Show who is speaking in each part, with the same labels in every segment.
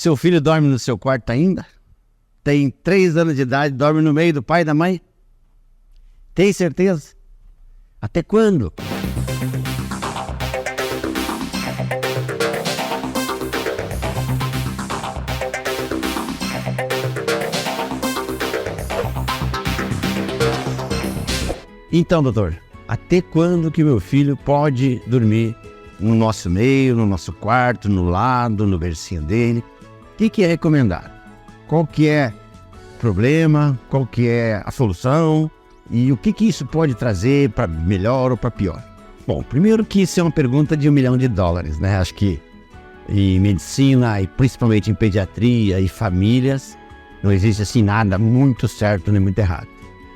Speaker 1: Seu filho dorme no seu quarto ainda? Tem 3 anos de idade, dorme no meio do pai e da mãe? Tem certeza? Até quando? Então, doutor, até quando que meu filho pode dormir no nosso meio, no nosso quarto, no lado, no bercinho dele? O que é recomendado? Qual que é o problema? Qual que é a solução? E o que isso pode trazer para melhor ou para pior? Bom, primeiro que isso é uma pergunta de $1 milhão, né? Acho que em medicina e principalmente em pediatria e famílias não existe assim nada muito certo nem muito errado.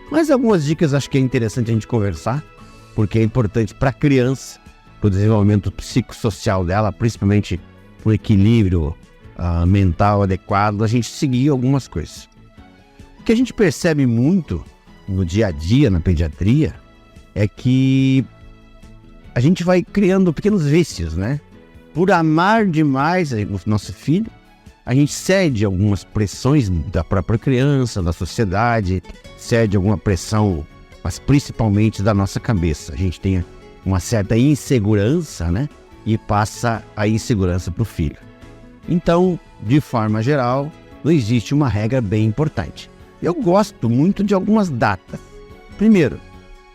Speaker 1: Mas algumas dicas acho que é interessante a gente conversar, porque é importante para a criança, para o desenvolvimento psicossocial dela, principalmente para o equilíbrio mental adequado, a gente seguir algumas coisas. O que a gente percebe muito no dia a dia na pediatria é que a gente vai criando pequenos vícios, né? Por amar demais o nosso filho, a gente cede algumas pressões da própria criança, da sociedade, cede alguma pressão, mas principalmente da nossa cabeça. A gente tem uma certa insegurança, né? E passa a insegurança para o filho. Então, de forma geral, não existe uma regra bem importante. Eu gosto muito de algumas datas. Primeiro,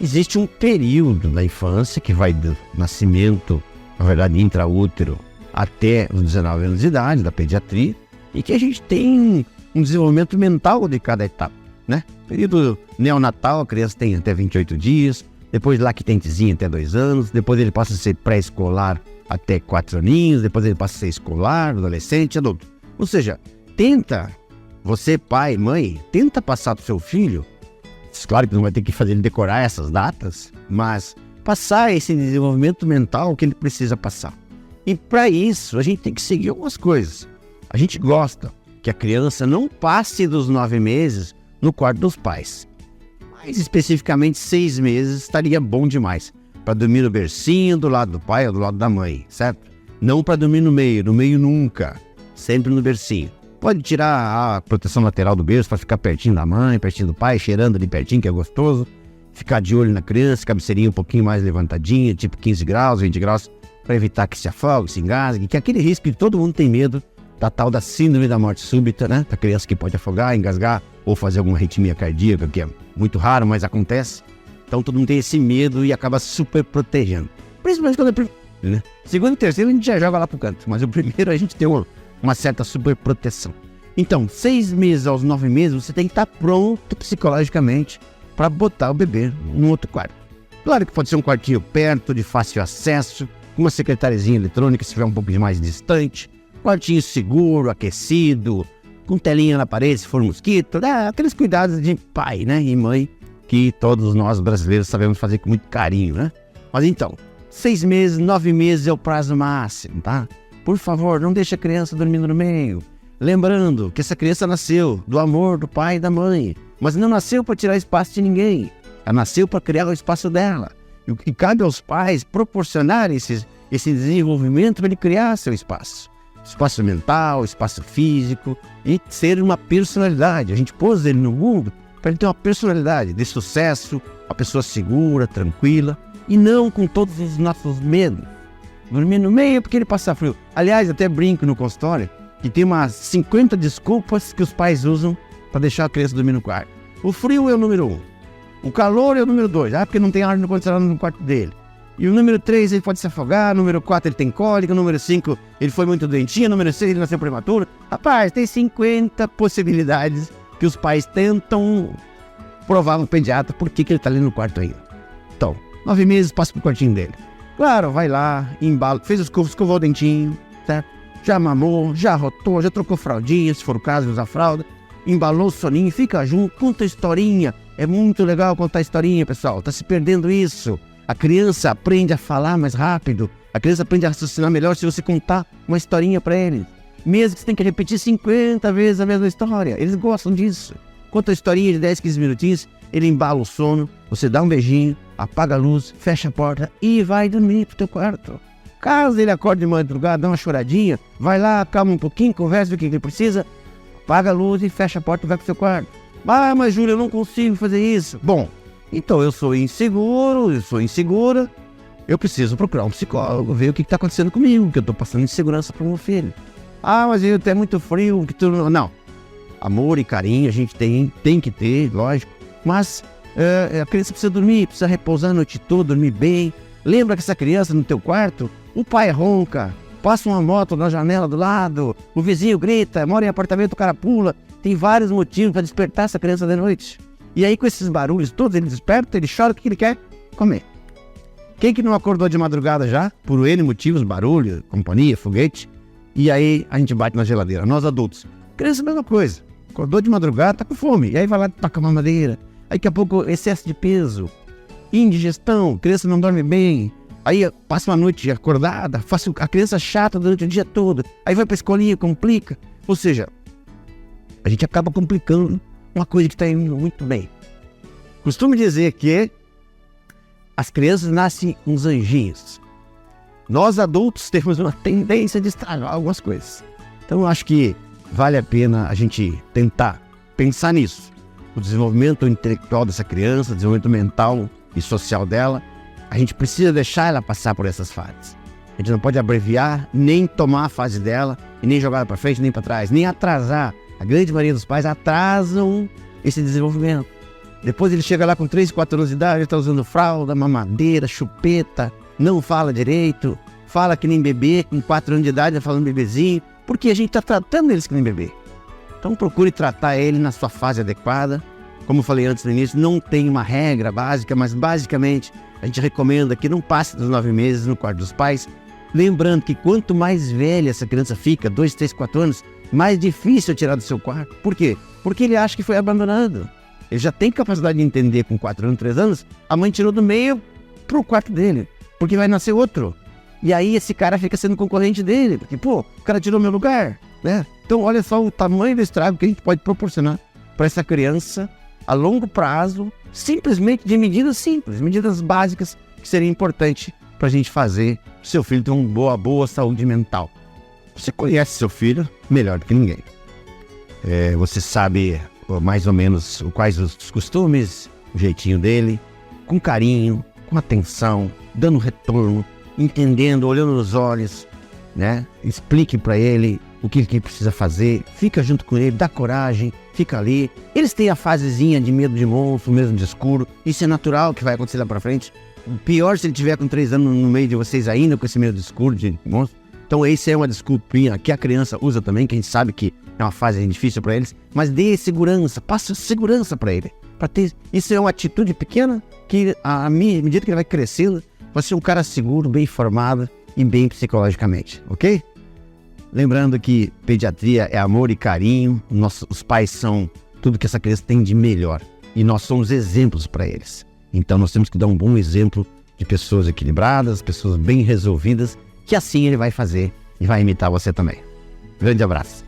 Speaker 1: existe um período da infância que vai do nascimento, na verdade intraútero, até os 19 anos de idade, da pediatria, e que a gente tem um desenvolvimento mental de cada etapa, né? Período neonatal, a criança tem até 28 dias, depois lactentezinho até 2 anos, depois ele passa a ser pré-escolar até 4 aninhos, depois ele passa a ser escolar, adolescente, adulto. Ou seja, você pai, mãe, tenta passar para o seu filho, claro que não vai ter que fazer ele decorar essas datas, mas passar esse desenvolvimento mental que ele precisa passar. E para isso, a gente tem que seguir algumas coisas. A gente gosta que a criança não passe dos 9 meses no quarto dos pais. Mais especificamente 6 meses estaria bom demais. Para dormir no bercinho, do lado do pai ou do lado da mãe, certo? Não para dormir no meio nunca. Sempre no bercinho. Pode tirar a proteção lateral do berço para ficar pertinho da mãe, pertinho do pai, cheirando ali pertinho, que é gostoso. Ficar de olho na criança, cabeceirinha um pouquinho mais levantadinha, tipo 15 graus, 20 graus, para evitar que se afogue, se engasgue, que é aquele risco que todo mundo tem medo, da tal da síndrome da morte súbita, né? Da criança que pode afogar, engasgar ou fazer alguma arritmia cardíaca, que é muito raro, mas acontece. Então todo mundo tem esse medo e acaba super protegendo. Principalmente quando é primeiro, né? Segundo e terceiro a gente já joga lá pro canto, mas o primeiro a gente tem uma certa super proteção. Então, 6 meses aos 9 meses, você tem que estar pronto psicologicamente para botar o bebê num outro quarto. Claro que pode ser um quartinho perto, de fácil acesso, com uma secretariazinha eletrônica se estiver um pouco mais distante, quartinho seguro, aquecido, com telinha na parede se for mosquito, aqueles cuidados de pai, né, e mãe, que todos nós brasileiros sabemos fazer com muito carinho, né? Mas então, 6 meses, 9 meses é o prazo máximo, tá? Por favor, não deixe a criança dormindo no meio. Lembrando que essa criança nasceu do amor do pai e da mãe, mas não nasceu para tirar espaço de ninguém. Ela nasceu para criar o espaço dela. E cabe aos pais proporcionar esse desenvolvimento para ele criar seu espaço. Espaço mental, espaço físico e ser uma personalidade. A gente pôs ele no mundo para ele ter uma personalidade de sucesso, uma pessoa segura, tranquila e não com todos os nossos medos. Dormir no meio porque ele passa frio. Aliás, até brinco no consultório que tem umas 50 desculpas que os pais usam para deixar a criança dormir no quarto. O frio é o número 1. O calor é o número 2. Porque não tem ar no condicionado no quarto dele. E o número 3, ele pode se afogar. O número 4, ele tem cólica. O número 5, ele foi muito doentinho. O número 6, ele nasceu prematuro. Rapaz, tem 50 possibilidades que os pais tentam provar no pediatra por que ele está ali no quarto ainda. Então, 9 meses, passa pro quartinho dele. Claro, vai lá, embala, fez escovou o dentinho, certo? Já mamou, já arrotou, já trocou fraldinha, se for o caso, usa fralda. Embalou o soninho, fica junto, conta historinha. É muito legal contar historinha, pessoal. Tá se perdendo isso. A criança aprende a falar mais rápido. A criança aprende a raciocinar melhor se você contar uma historinha pra eles. Mesmo que você tenha que repetir 50 vezes a mesma história. Eles gostam disso. Conta a historinha de 10, 15 minutinhos, ele embala o sono, você dá um beijinho, apaga a luz, fecha a porta e vai dormir pro teu quarto. Caso ele acorde de madrugada, dá uma choradinha, vai lá, calma um pouquinho, conversa, vê o que ele precisa, apaga a luz e fecha a porta e vai pro seu quarto. Ah, mas Júlia, eu não consigo fazer isso. Bom, então eu sou inseguro, eu sou insegura, eu preciso procurar um psicólogo, ver o que está acontecendo comigo, que eu estou passando insegurança para o meu filho. Ah, mas eu é muito frio, que tudo... Não, amor e carinho a gente tem que ter, lógico, mas a criança precisa dormir, precisa repousar a noite toda, dormir bem. Lembra que essa criança no teu quarto, o pai ronca, passa uma moto na janela do lado, o vizinho grita, mora em apartamento, o cara pula. Tem vários motivos para despertar essa criança de noite. E aí com esses barulhos todos, ele desperta, ele chora, o que ele quer? Comer. Quem que não acordou de madrugada já? Por N motivos, barulho, companhia, foguete. E aí a gente bate na geladeira, nós adultos. Criança é a mesma coisa. Acordou de madrugada, tá com fome. E aí vai lá, toca uma madeira. Aí daqui a pouco excesso de peso, indigestão, criança não dorme bem. Aí passa uma noite acordada, a criança chata durante o dia todo. Aí vai pra escolinha, complica. Ou seja, a gente acaba complicando uma coisa que está indo muito bem. Costumo dizer que as crianças nascem uns anjinhos. Nós adultos temos uma tendência de estragar algumas coisas. Então eu acho que vale a pena a gente tentar pensar nisso. O desenvolvimento intelectual dessa criança, o desenvolvimento mental e social dela, a gente precisa deixar ela passar por essas fases. A gente não pode abreviar, nem tomar a fase dela, e nem jogar para frente, nem para trás, nem atrasar. A grande maioria dos pais atrasam esse desenvolvimento. Depois ele chega lá com 3, 4 anos de idade, ele está usando fralda, mamadeira, chupeta, não fala direito, fala que nem bebê, com 4 anos de idade, falando bebezinho, porque a gente está tratando eles que nem bebê. Então procure tratar ele na sua fase adequada. Como eu falei antes no início, não tem uma regra básica, mas basicamente a gente recomenda que não passe dos 9 meses no quarto dos pais. Lembrando que quanto mais velha essa criança fica, 2, 3, 4 anos, mais difícil tirar do seu quarto. Por quê? Porque ele acha que foi abandonado. Ele já tem capacidade de entender com 4 anos, 3 anos, a mãe tirou do meio pro quarto dele, porque vai nascer outro. E aí esse cara fica sendo concorrente dele, porque, pô, o cara tirou meu lugar, né? Então olha só o tamanho do estrago que a gente pode proporcionar para essa criança a longo prazo, simplesmente de medidas simples, medidas básicas que seriam importantes para a gente fazer o seu filho ter uma boa saúde mental. Você conhece seu filho melhor do que ninguém. Você sabe mais ou menos quais os costumes, o jeitinho dele, com carinho, com atenção, dando retorno, entendendo, olhando nos olhos, né? Explique para ele o que ele precisa fazer, fica junto com ele, dá coragem, fica ali. Eles têm a fasezinha de medo de monstro, medo de escuro, isso é natural que vai acontecer lá para frente. Pior se ele tiver com 3 anos no meio de vocês ainda, com esse medo de escuro, de monstro. Então essa é uma desculpinha que a criança usa também, que a gente sabe que é uma fase difícil para eles, mas dê segurança, passe segurança para ele. Isso é uma atitude pequena que, à medida que ele vai crescendo, vai ser um cara seguro, bem formado e bem psicologicamente, ok? Lembrando que pediatria é amor e carinho, os pais são tudo que essa criança tem de melhor e nós somos exemplos para eles. Então nós temos que dar um bom exemplo de pessoas equilibradas, pessoas bem resolvidas, que assim ele vai fazer e vai imitar você também. Grande abraço.